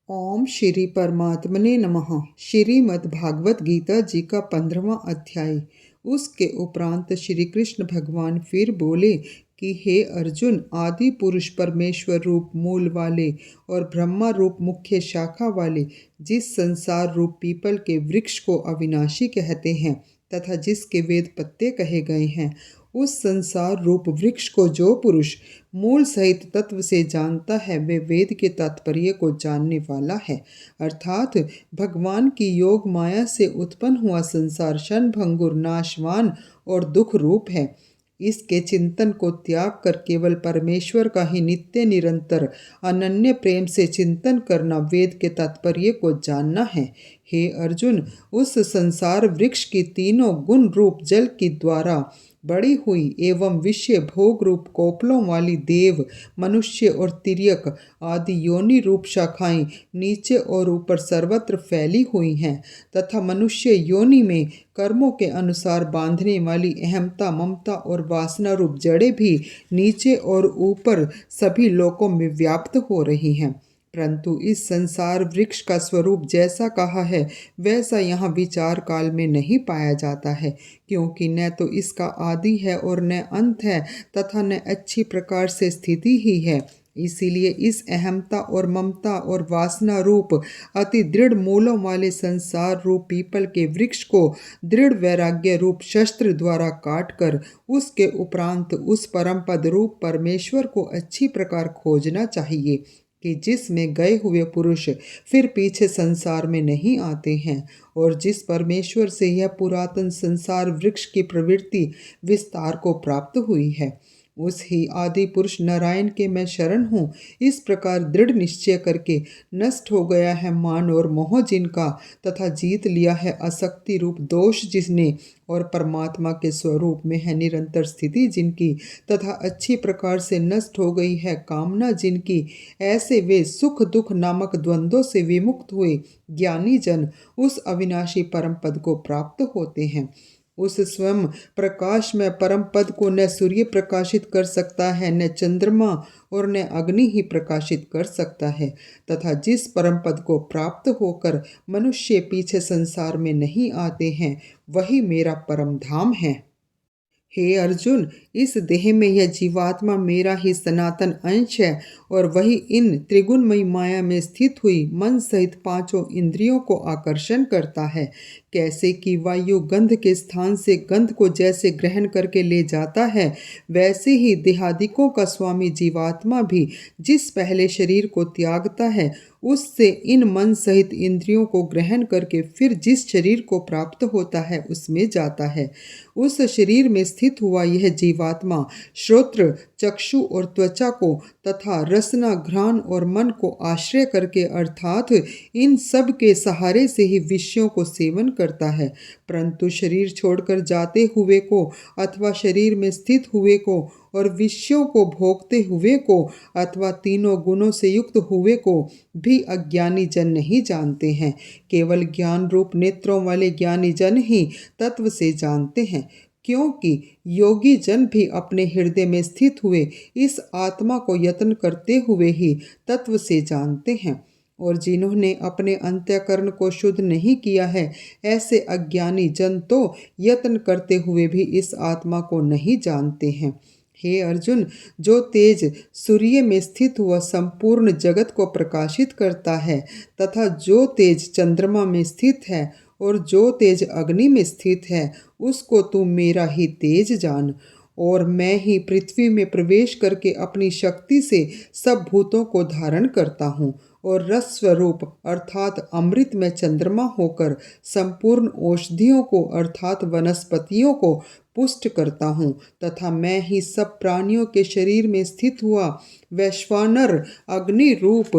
ओम श्री परमात्मने नमः। श्रीमद् भागवत गीता जी का 15वां अध्याय। उसके उपरांत श्री कृष्ण भगवान फिर बोले कि हे अर्जुन, आदि पुरुष परमेश्वर रूप मूल वाले और ब्रह्मा रूप मुख्य शाखा वाले जिस संसार रूप पीपल के वृक्ष को अविनाशी कहते हैं तथा जिसके वेद पत्ते कहे गए हैं, उस संसार रूप वृक्ष को जो पुरुष मूल सहित तत्व से जानता है वे वेद के तात्पर्य को जानने वाला है। अर्थात भगवान की योग माया से उत्पन्न हुआ संसार क्षणभंगुर, नाशवान और दुख रूप है। इसके चिंतन को त्याग कर केवल परमेश्वर का ही नित्य निरंतर अनन्य प्रेम से चिंतन करना वेद के तात्पर्य को जानना है। हे अर्जुन, उस संसार वृक्ष की तीनों गुण रूप जल की द्वारा बड़ी हुई एवं विषय भोग रूप कोपलों वाली देव, मनुष्य और तिर्यक आदि योनि रूप शाखाएं नीचे और ऊपर सर्वत्र फैली हुई हैं तथा मनुष्य योनि में कर्मों के अनुसार बांधने वाली अहमता, ममता और वासना रूप जड़ें भी नीचे और ऊपर सभी लोकों में व्याप्त हो रही हैं। परंतु इस संसार वृक्ष का स्वरूप जैसा कहा है वैसा यहाँ विचार काल में नहीं पाया जाता है, क्योंकि न तो इसका आदि है और न अंत है तथा न अच्छी प्रकार से स्थिति ही है। इसीलिए इस अहमता और ममता और वासना रूप अति दृढ़ मूलों वाले संसार रूप पीपल के वृक्ष को दृढ़ वैराग्य रूप शस्त्र द्वारा काट कर उसके उपरांत उस परम पद रूप परमेश्वर को अच्छी प्रकार खोजना चाहिए कि जिसमें गए हुए पुरुष फिर पीछे संसार में नहीं आते हैं और जिस परमेश्वर से यह पुरातन संसार वृक्ष की प्रवृत्ति विस्तार को प्राप्त हुई है, उस ही आदि पुरुष नारायण के मैं शरण हूँ। इस प्रकार दृढ़ निश्चय करके नष्ट हो गया है मान और मोह जिनका तथा जीत लिया है आसक्ति रूप दोष जिसने और परमात्मा के स्वरूप में है निरंतर स्थिति जिनकी तथा अच्छी प्रकार से नष्ट हो गई है कामना जिनकी, ऐसे वे सुख दुख नामक द्वंद्वों से विमुक्त हुए ज्ञानी जन उस अविनाशी परम पद को प्राप्त होते हैं। उस स्वयं प्रकाश में परम पद को न सूर्य प्रकाशित कर सकता है, न चंद्रमा और न अग्नि ही प्रकाशित कर सकता है तथा जिस परम पद को प्राप्त होकर मनुष्य पीछे संसार में नहीं आते हैं वही मेरा परम धाम है। हे अर्जुन, इस देह में यह जीवात्मा मेरा ही सनातन अंश है और वही इन त्रिगुणमयी माया में स्थित हुई मन सहित पांचों इंद्रियों को आकर्षण करता है। कैसे कि वायु गंध के स्थान से गंध को जैसे ग्रहण करके ले जाता है, वैसे ही देहादिकों का स्वामी जीवात्मा भी जिस पहले शरीर को त्यागता है उससे इन मन सहित इंद्रियों को ग्रहण करके फिर जिस शरीर को प्राप्त होता है उसमें जाता है। उस शरीर में स्थित हुआ यह जीवात्मा श्रोत्र, चक्षु और त्वचा को तथा रसना, घ्राण और मन को आश्रय करके अर्थात इन सब के सहारे से ही विषयों को सेवन करता है। परंतु शरीर छोड़कर जाते हुए को अथवा शरीर में स्थित हुए को और विषयों को भोगते हुए को अथवा तीनों गुणों से युक्त हुए को भी अज्ञानी जन नहीं जानते हैं। केवल ज्ञान रूप नेत्रों वाले ज्ञानी जन ही तत्व से जानते हैं, क्योंकि योगी जन भी अपने हृदय में स्थित हुए इस आत्मा को यत्न करते हुए ही तत्व से जानते हैं। और जिन्होंने अपने अंतःकरण को शुद्ध नहीं किया है ऐसे अज्ञानी जन तो यत्न करते हुए भी इस आत्मा को नहीं जानते हैं। हे अर्जुन, जो तेज सूर्य में स्थित हुआ संपूर्ण जगत को प्रकाशित करता है तथा जो तेज चंद्रमा में स्थित है और जो तेज अग्नि में स्थित है उसको तू मेरा ही तेज जान। और मैं ही पृथ्वी में प्रवेश करके अपनी शक्ति से सब भूतों को धारण करता हूँ और रस स्वरूप अर्थात अमृत में चंद्रमा होकर संपूर्ण औषधियों को अर्थात वनस्पतियों को पुष्ट करता हूँ तथा मैं ही सब प्राणियों के शरीर में स्थित हुआ वैश्वानर अग्नि रूप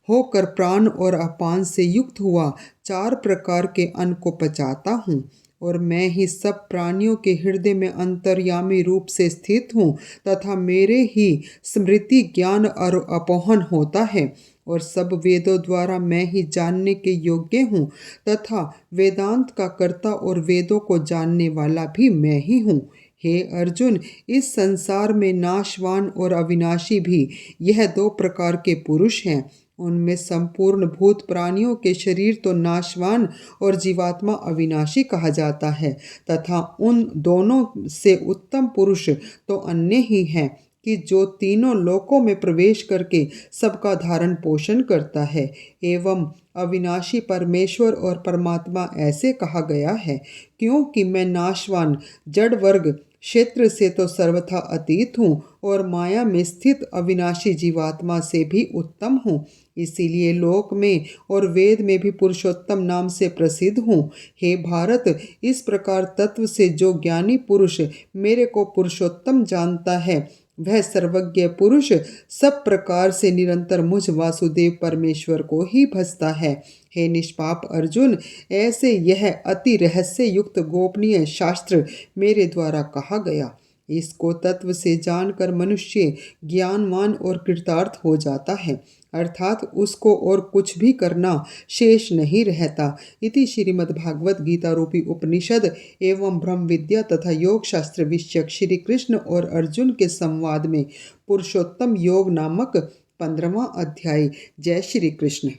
होकर प्राण और अपान से युक्त हुआ 4 प्रकार के अन्न को पचाता हूँ। और मैं ही सब प्राणियों के हृदय में अंतर्यामी रूप से स्थित हूँ तथा मेरे ही स्मृति, ज्ञान और अपोहन होता है और सब वेदों द्वारा मैं ही जानने के योग्य हूँ तथा वेदांत का कर्ता और वेदों को जानने वाला भी मैं ही हूँ। हे अर्जुन, इस संसार में नाशवान और अविनाशी भी यह 2 प्रकार के पुरुष हैं। उनमें संपूर्ण भूत प्राणियों के शरीर तो नाशवान और जीवात्मा अविनाशी कहा जाता है, तथा उन दोनों से उत्तम पुरुष तो अन्य ही है कि जो तीनों लोकों में प्रवेश करके सबका धारण पोषण करता है। एवं अविनाशी परमेश्वर और परमात्मा ऐसे कहा गया है क्योंकि मैं नाशवान जड़ वर्ग क्षेत्र से तो सर्वथा अतीत हूँ और माया में स्थित अविनाशी जीवात्मा से भी उत्तम हूँ। इसीलिए लोक में और वेद में भी पुरुषोत्तम नाम से प्रसिद्ध हूँ। हे भारत, इस प्रकार तत्व से जो ज्ञानी पुरुष मेरे को पुरुषोत्तम जानता है, वह सर्वज्ञ पुरुष सब प्रकार से निरंतर मुझ वासुदेव परमेश्वर को ही भजता है। हे निष्पाप अर्जुन, ऐसे यह अति रहस्य युक्त गोपनीय शास्त्र मेरे द्वारा कहा गया। इसको तत्व से जानकर मनुष्य ज्ञानवान और कृतार्थ हो जाता है, अर्थात उसको और कुछ भी करना शेष नहीं रहता। इति श्रीमद्भागवत गीता रूपी उपनिषद एवं ब्रह्म विद्या तथा योग शास्त्र विषयक श्री कृष्ण और अर्जुन के संवाद में पुरुषोत्तम योग नामक 15वां अध्याय। जय श्री कृष्ण।